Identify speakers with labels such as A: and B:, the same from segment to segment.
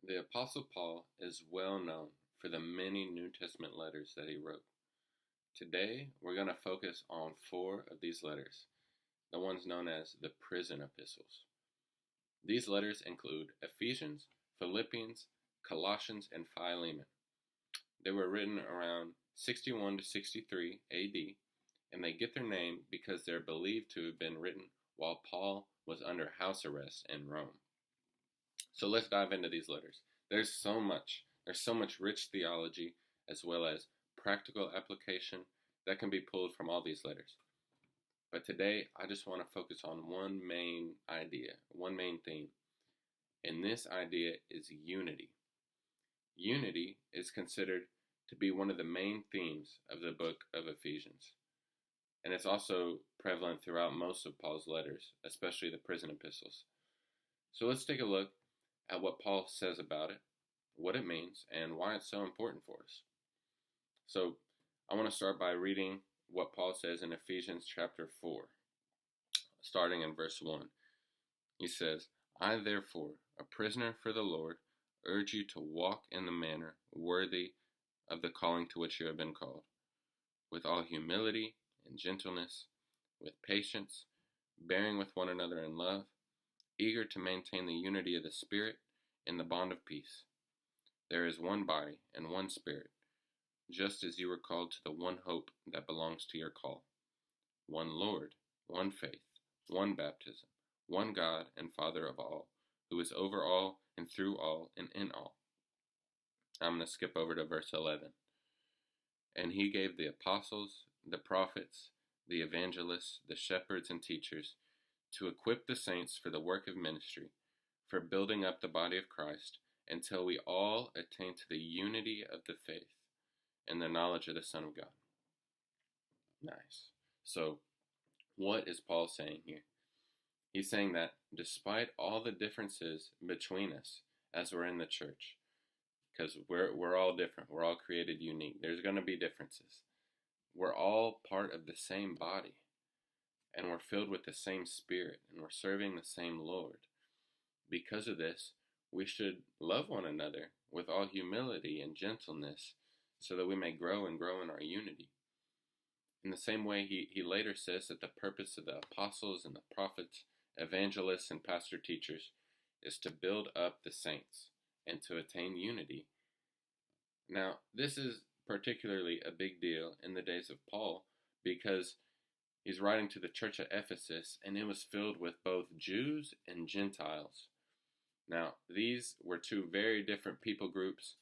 A: The Apostle Paul is well known for the many New Testament letters that he wrote. Today, we're going to focus on four of these letters, the ones known as the prison epistles. These letters include Ephesians, Philippians, Colossians, and Philemon. They were written around 61 to 63 AD, and they get their name because they're believed to have been written while Paul was under house arrest in Rome. So let's dive into these letters. There's so much rich theology as well as practical application that can be pulled from all these letters. But today, I just want to focus on one main idea, one main theme. And this idea is unity. Unity is considered to be one of the main themes of the book of Ephesians. And it's also prevalent throughout most of Paul's letters, especially the prison epistles. So let's take a look at what Paul says about it, what it means, and why it's so important for us. So I want to start by reading what Paul says in Ephesians chapter 4, starting in verse 1. He says, I therefore, a prisoner for the Lord, urge you to walk in the manner worthy of the calling to which you have been called, with all humility and gentleness, with patience, bearing with one another in love, eager to maintain the unity of the Spirit in the bond of peace. There is one body and one Spirit, just as you were called to the one hope that belongs to your call. One Lord, one faith, one baptism, one God and Father of all, who is over all and through all and in all. I'm going to skip over to verse 11. And he gave the apostles, the prophets, the evangelists, the shepherds and teachers to equip the saints for the work of ministry, for building up the body of Christ, until we all attain to the unity of the faith and the knowledge of the Son of God. Nice. So, what is Paul saying here? He's saying that despite all the differences between us as we're in the church, because we're all different, we're all created unique, there's going to be differences. We're all part of the same body, and we're filled with the same Spirit, and we're serving the same Lord. Because of this, we should love one another with all humility and gentleness so that we may grow and grow in our unity. In the same way, he later says that the purpose of the apostles and the prophets, evangelists, and pastor teachers is to build up the saints and to attain unity. Now, this is particularly a big deal in the days of Paul because he's writing to the church at Ephesus, and it was filled with both Jews and Gentiles. Now, these were two very different people groups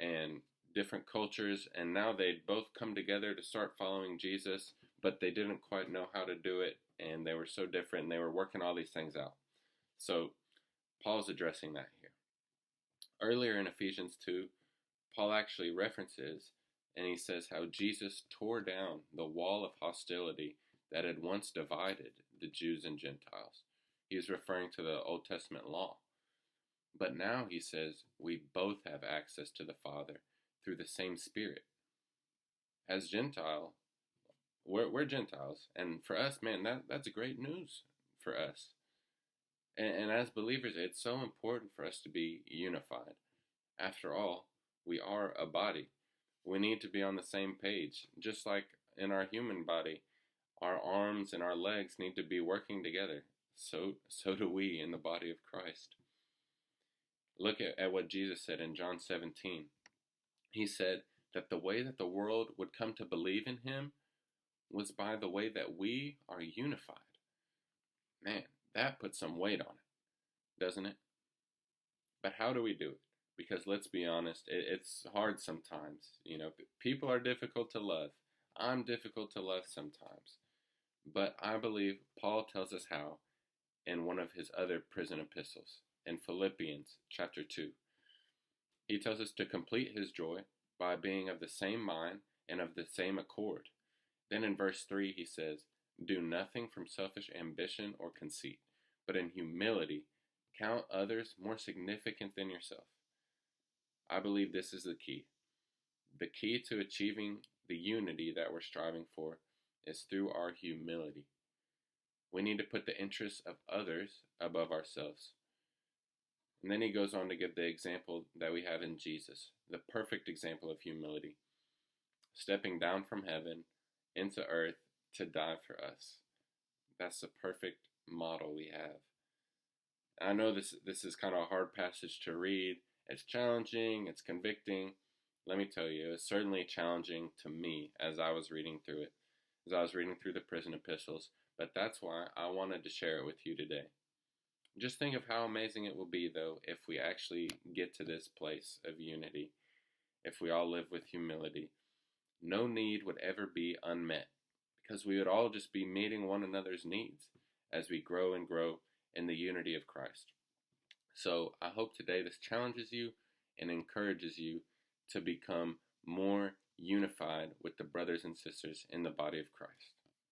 A: and different cultures, and now they'd both come together to start following Jesus, but they didn't quite know how to do it, and they were so different, and they were working all these things out. So, Paul's addressing that here. Earlier in Ephesians 2, Paul actually references, and he says how Jesus tore down the wall of hostility that had once divided the Jews and Gentiles. He's referring to the Old Testament law. But now he says we both have access to the Father through the same Spirit. As Gentile, we're Gentiles, and for us, man, that's great news for us. And as believers, it's so important for us to be unified. After all, we are a body. We need to be on the same page. Just like in our human body, our arms and our legs need to be working together. So do we in the body of Christ. Look at what Jesus said in John 17. He said that the way that the world would come to believe in him was by the way that we are unified. Man, that puts some weight on it, doesn't it? But how do we do it? Because let's be honest, it's hard sometimes. You know, people are difficult to love. I'm difficult to love sometimes. But I believe Paul tells us how in one of his other prison epistles, in Philippians chapter 2. He tells us to complete his joy by being of the same mind and of the same accord. Then in verse 3 he says, do nothing from selfish ambition or conceit, but in humility count others more significant than yourself. I believe this is the key. The key to achieving the unity that we're striving for is through our humility. We need to put the interests of others above ourselves. And then he goes on to give the example that we have in Jesus, the perfect example of humility, stepping down from heaven into earth to die for us. That's the perfect model we have. I know this is kind of a hard passage to read. It's challenging, it's convicting. Let me tell you, it's certainly challenging to me as I was reading through it, as I was reading through the prison epistles, but that's why I wanted to share it with you today. Just think of how amazing it will be, though, if we actually get to this place of unity, if we all live with humility. No need would ever be unmet, because we would all just be meeting one another's needs as we grow and grow in the unity of Christ. So I hope today this challenges you and encourages you to become more unified with the brothers and sisters in the body of Christ.